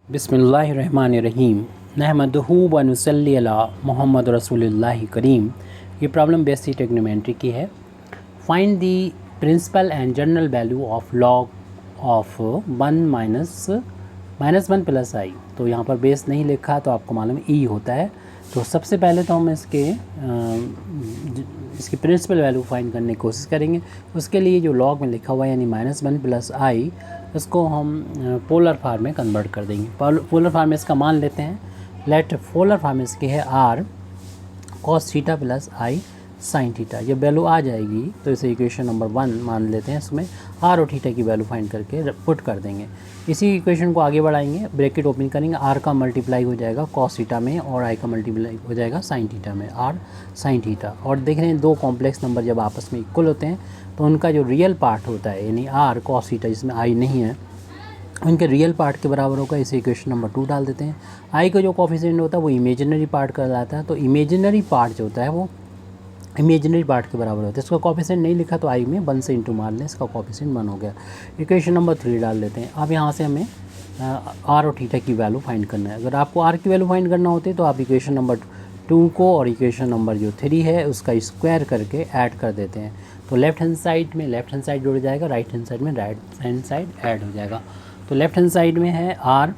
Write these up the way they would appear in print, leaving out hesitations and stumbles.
बिस्मिल्लाहिर्रहमानिर्रहीम नहमदहू व नुसल्ली अला मोहम्मद रसूलुल्लाहि करीम। ये प्रॉब्लम बेसिक ट्रिग्नोमेट्री की है। Find the principal and general value of log of minus one plus i. तो यहाँ पर बेस नहीं लिखा तो आपको मालूम ई होता है। तो सबसे पहले तो हम इसकी प्रिंसिपल वैल्यू फाइंड करने की कोशिश करेंगे। उसके लिए जो लॉग में लिखा हुआ है यानी माइनस वन प्लस आई, इसको हम पोलर फॉर्म में कन्वर्ट कर देंगे। पोलर फॉर्म में इसका मान लेते हैं। लेट पोलर फॉर्म इसकी है r cos theta plus i sine theta. जब वैल्यू आ जाएगी तो इसे इक्वेशन नंबर 1 मान लेते हैं। इसमें आर और थीटा की वैल्यू फाइंड करके पुट कर देंगे। इसी इक्वेशन को आगे बढ़ाएंगे, ब्रैकेट ओपन करेंगे, आर का मल्टीप्लाई हो जाएगा कॉस थीटा में और आई का मल्टीप्लाई हो जाएगा साइन थीटा में, आर साइन थीटा। और देख रहे हैं दो कॉम्प्लेक्स नंबर जब आपस में इक्वल होते हैं तो उनका जो रियल पार्ट होता है यानी आर कॉस थीटा जिसमें आई नहीं है, उनके रियल पार्ट के बराबर होगा। इसे इक्वेशन नंबर 2 डाल देते हैं। आई का जो कोफिशिएंट होता है वो इमेजिनरी पार्ट कहलाता है। तो इमेजिनरी पार्ट जो होता है वो इमेजिनरी पार्ट के बराबर होता है। इसका कोफिशिएंट नहीं लिखा तो आई में 1 से इंटू मार लें, इसका कोफिशिएंट 1 हो गया। इक्वेशन नंबर 3 डाल देते हैं। अब यहाँ से हमें आर और थीटा की वैल्यू फाइंड करना है। अगर आपको आर की वैल्यू फाइंड करना होती है तो आप इक्वेशन नंबर 2 को और इक्वेशन नंबर जो 3 है उसका स्क्वायर करके ऐड कर देते हैं। तो लेफ्ट हैंड साइड में लेफ्ट हैंड साइड जुड़ जाएगा, राइट हैंड साइड में राइट हैंड साइड ऐड हो जाएगा। तो लेफ्ट हैंड साइड में है आर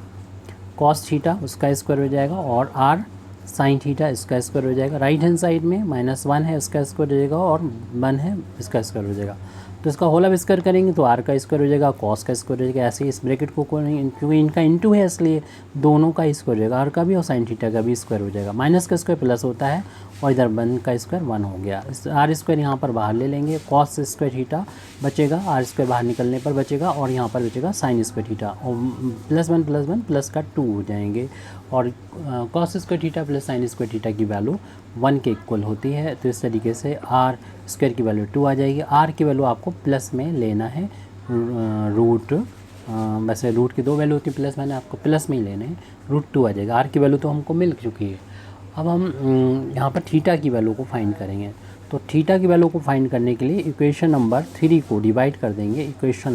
कॉस थीटा उसका स्क्वायर हो जाएगा और आर साइन थीटा इसका स्क्वायर हो जाएगा। राइट हैंड साइड में -1 है उसका स्क्वायर हो जाएगा और 1 है इसका स्क्वायर हो जाएगा। तो इसका होल स्क्वायर करेंगे तो आर का स्क्वायर हो जाएगा, कॉस का स्क्वायर हो जाएगा। ऐसे ही इस ब्रैकेट को क्योंकि इनका इंटू है इसलिए दोनों का स्क्वायर हो जाएगा, आर का भी और साइन थीटा का भी स्क्वायर हो जाएगा। माइनस का स्क्वायर प्लस होता है और इधर 1 का स्क्वायर 1 हो गया। इस आर स्क्वायर यहाँ पर बाहर ले लेंगे, कॉस स्क्वायर थीटा बचेगा, आर स्क्वायर बाहर निकलने पर बचेगा और यहाँ पर बचेगा साइन स्क्वायर थीटा और +1 प्लस का 2 हो जाएंगे। और cos square theta plus sine square theta की वैल्यू 1 के इक्वल होती है। तो इस तरीके से आर स्क्वायर की वैल्यू 2 आ जाएगी। आर की वैल्यू आपको प्लस में लेना है, रूट वैसे रूट की 2 वैल्यू होती है, प्लस मैंने आपको प्लस में ही लेने हैं, √2 आ जाएगा। आर की वैल्यू तो हमको मिल चुकी है। अब हम यहाँ पर थीटा की वैल्यू को फाइंड करेंगे। तो थीटा की वैल्यू को फाइंड करने के लिए इक्वेशन नंबर 3 को डिवाइड कर देंगे इक्वेशन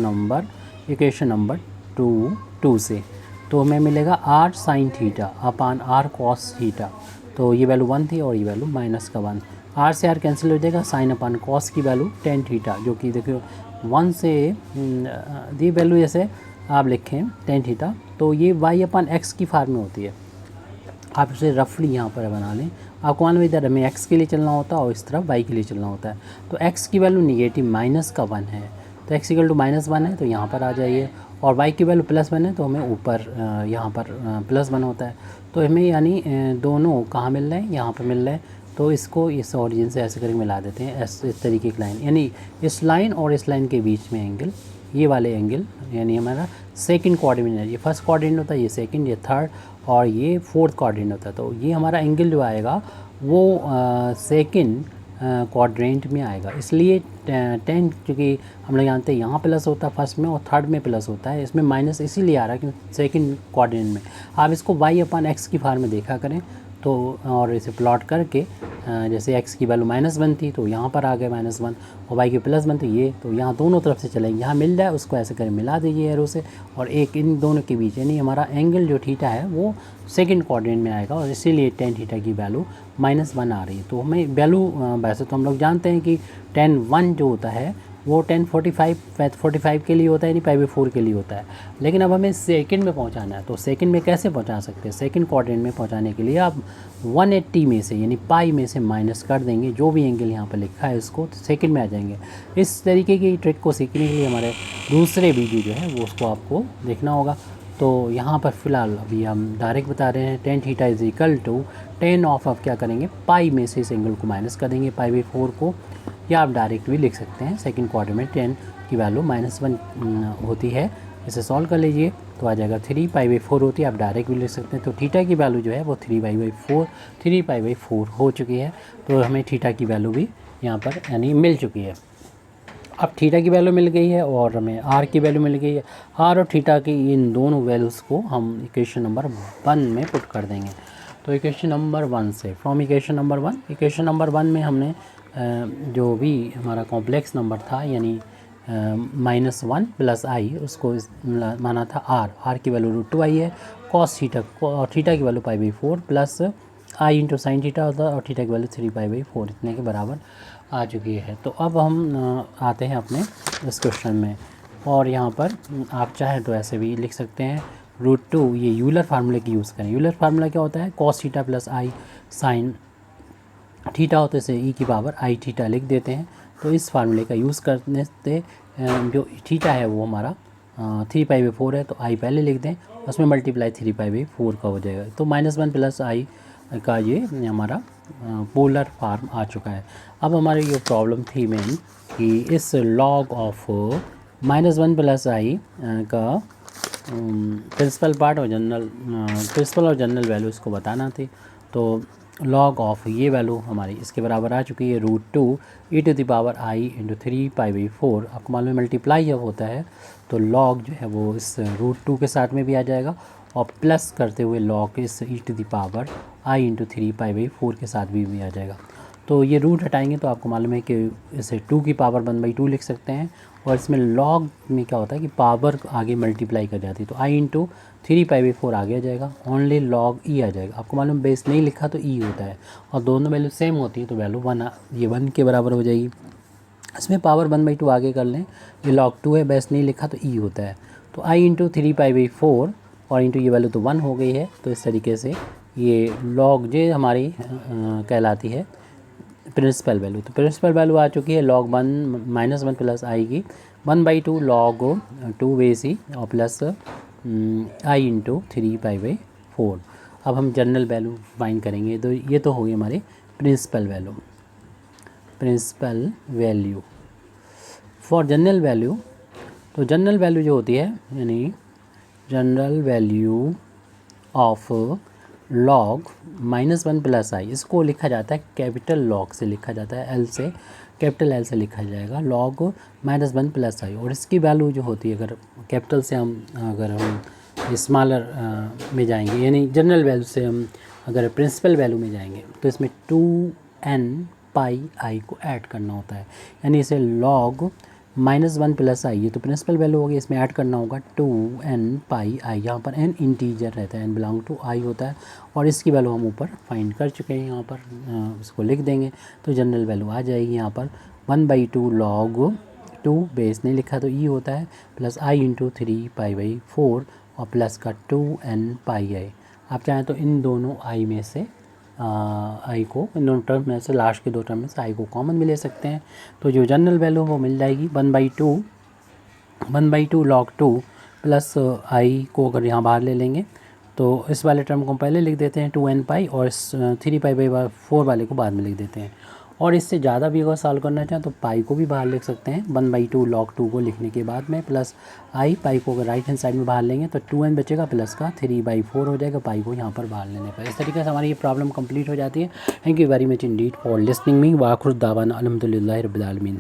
नंबर 2 से। तो हमें मिलेगा r sine theta upon r cos theta. तो ये वैल्यू 1 थी और ये वैल्यू -1। आर से आर कैंसिल हो जाएगा, साइन अपान कॉस की वैल्यू tan थीटा जो कि देखिए 1 से दी वैल्यू जैसे आप लिखें tan थीटा तो ये y अपान एक्स की फॉर्म में होती है। आप इसे रफली यहाँ पर बना लें। आपको मालूम है इधर हमें x के लिए चलना होता है और इस तरफ y के लिए चलना होता है। तो x की वैल्यू निगेटिव -1 है तो x = -1 है तो यहाँ पर आ जाइए, और y की वैल्यू +1 है तो हमें ऊपर यहाँ पर +1 होता है। तो हमें यानी दोनों कहाँ मिल रहे हैं, यहाँ पर मिल रहे हैं। तो इसको इस ओरिजिन से ऐसे करके मिला देते हैं, इस तरीके की लाइन, यानी इस लाइन और इस लाइन के बीच में एंगल, ये वाले एंगल यानी हमारा सेकंड कोऑर्डिनेट है। ये फर्स्ट कोऑर्डिनेट होता है, ये सेकंड, ये थर्ड और ये फोर्थ कोऑर्डिनेट होता है। तो ये हमारा एंगल जो आएगा वो सेकंड क्वाड्रेंट में आएगा। इसलिए 10 क्योंकि हम लोग जानते हैं यहाँ प्लस होता है फर्स्ट में और थर्ड में प्लस होता है, इसमें माइनस इसीलिए आ रहा है क्योंकि सेकंड क्वाड्रेंट में। आप इसको y अपान एक्स की फॉर्म में देखा करें तो, और इसे प्लॉट करके जैसे x की वैल्यू -1 थी तो यहाँ पर आ गए -1 और y की +1 तो ये, तो यहाँ दोनों तरफ से चलेंगे, यहाँ मिल जाए उसको ऐसे करें मिला दीजिए एरो से, और एक इन दोनों के बीच यानी हमारा एंगल जो थीटा है वो सेकंड क्वाड्रेंट में आएगा और इसीलिए tan थीटा की वैल्यू -1 आ रही है। तो हमें वैल्यू वैसे तो हम लोग जानते हैं कि tan 1 जो होता है वो 1045 के लिए होता है, यानी π/4 के लिए होता है। लेकिन अब हमें सेकंड में पहुंचाना है तो सेकंड में कैसे पहुंचा सकते हैं, सेकंड क्वाड्रेंट में पहुंचाने के लिए आप 180 में से यानी पाई में से माइनस कर देंगे जो भी एंगल यहाँ पर लिखा है उसको, तो सेकंड में आ जाएंगे। इस तरीके की ट्रिक को सीखने के लिए हमारे दूसरे वीडियो जो है वो उसको आपको देखना होगा। तो यहाँ पर फ़िलहाल अभी हम डायरेक्ट बता रहे हैं tan थीटा = tan ऑफ, अब क्या करेंगे पाई में से इस एंगल को माइनस कर देंगे π/4 को, या आप डायरेक्ट भी लिख सकते हैं। सेकंड क्वाड्रेंट में tan की वैल्यू -1 होती है, इसे सॉल्व कर लीजिए तो आ जाएगा 3 π/4 होती है। आप डायरेक्ट भी लिख सकते हैं। तो थीटा की वैल्यू जो है वो 3 π/4 हो चुकी है। तो हमें थीटा की वैल्यू भी यहाँ पर यानी मिल चुकी है। अब थीटा की वैल्यू मिल गई है और हमें आर की वैल्यू मिल गई है। आर और थीटा की इन दोनों वैल्यूज़ को हम इक्वेशन नंबर 1 में पुट कर देंगे। तो इक्वेशन नंबर 1 से फ्रॉम इक्वेशन नंबर 1 में हमने जो भी हमारा कॉम्प्लेक्स नंबर था यानी -1 प्लस आई उसको माना था आर की वैल्यू √2 आई है, कॉस थीटा, और थीटा की वैल्यू π/4 प्लस आई इंटू साइन थीटा होता है, और थीटा की वैल्यू 3π/4 इतने के बराबर आ चुकी है। तो अब हम आते हैं अपने इस क्वेश्चन में, और यहाँ पर आप चाहें तो ऐसे भी लिख सकते हैं √2, ये यूलर फार्मूले की यूज़ करें। यूलर फार्मूला क्या होता है, cos theta plus i sine theta होते से ई की पावर आई थीटा लिख देते हैं। तो इस फार्मूले का यूज़ करने से जो थीटा है वो हमारा 3π/4 है, तो आई पहले लिख दें, उसमें मल्टीप्लाई 3π/4 का हो जाएगा। तो -1 प्लस आई का ये हमारा पोलर फार्म आ चुका है। अब हमारी ये प्रॉब्लम थी मेन कि इस लॉग ऑफ -1 प्लस आई का प्रिंसिपल पार्ट और जनरल प्रिंसिपल और जनरल वैल्यू इसको बताना थी। तो लॉग ऑफ ये वैल्यू हमारी इसके बराबर आ चुकी है √2 e⁻i इंटू 3π/4। आपको मालूम है मल्टीप्लाई जब होता है तो लॉग जो है वो इस √2 के साथ में भी आ जाएगा, और प्लस करते हुए लॉग इस e⁻i इंटू 3π/4 के साथ भी आ जाएगा। तो ये रूट हटाएंगे तो आपको मालूम है कि इसे 2 की पावर 1/2 लिख सकते हैं, और इसमें लॉग में क्या होता है कि पावर आगे मल्टीप्लाई कर जाती है, तो i इंटू 3π/4 आगे आ जाएगा, ओनली लॉग ई आ जाएगा। आपको मालूम बेस नहीं लिखा तो ई होता है, और दोनों वैल्यू सेम होती है तो वैल्यू 1 ये 1 के बराबर हो जाएगी। इसमें पावर 1/2 आगे कर लें, ये लॉग 2 है, बेस नहीं लिखा तो ई होता है, तो i इंटू 3π/4 और इंटू ये वैल्यू तो 1 हो गई है। तो इस तरीके से ये लॉग जो हमारी कहलाती है प्रिंसिपल वैल्यू। तो प्रिंसिपल वैल्यू आ चुकी है लॉग 1 प्लस आई की 1/2 लॉग 2 बेस ई और प्लस आई इंटू 3π/4। अब हम जनरल वैल्यू फाइंड करेंगे, तो ये तो होगी हमारी principal value. Principal value for general value, तो जनरल वैल्यू जो होती है यानी general value of log -1 plus i, इसको लिखा जाता है कैपिटल लॉग से लिखा जाता है, एल से कैपिटल एल से लिखा जाएगा लॉग -1 प्लस आई। और इसकी वैल्यू जो होती है अगर कैपिटल से अगर हम स्मॉलर में जाएंगे यानी जनरल वैल्यू से हम अगर प्रिंसिपल वैल्यू में जाएंगे तो इसमें 2n⁻i को ऐड करना होता है, यानी इसे लॉग -1 प्लस आई, ये तो प्रिंसिपल वैल्यू होगी, इसमें ऐड करना होगा 2n⁻i। यहाँ पर n इंटीजर रहता है, n बिलोंग टू i होता है, और इसकी वैल्यू हम ऊपर फाइंड कर चुके हैं। यहाँ पर इसको लिख देंगे तो जनरल वैल्यू आ जाएगी यहाँ पर 1/2 लॉग 2 बेस नहीं लिखा तो ई होता है, प्लस i इंटू 3π/4 और प्लस का 2n⁻i। आप चाहें तो इन दोनों i में से आई को, इन दोनों टर्म में से लास्ट के 2 टर्म में से आई को कॉमन भी ले सकते हैं। तो जो जनरल वैल्यू वो मिल जाएगी 1/2 लॉग 2 प्लस आई को अगर यहाँ बाहर ले लेंगे तो इस वाले टर्म को पहले लिख देते हैं 2n⁻, और इस 3π/4 वाले को बाद में लिख देते हैं। और इससे ज़्यादा भी अगर सॉल्व करना चाहें तो पाई को भी बाहर लिख सकते हैं 1/2 लॉग 2 को लिखने के बाद में, प्लस आई, पाई को अगर राइट हैंड साइड में बाहर लेंगे तो 2n बचेगा, प्लस का 3/4 हो जाएगा, पाई को यहाँ पर बाहर लेने पर। इस तरीके से हमारी ये प्रॉब्लम कंप्लीट हो जाती है। Thank you very much indeed for listening me. वाखिर दावाना अल्हम्दुलिल्लाहि रब्बिल आलमीन।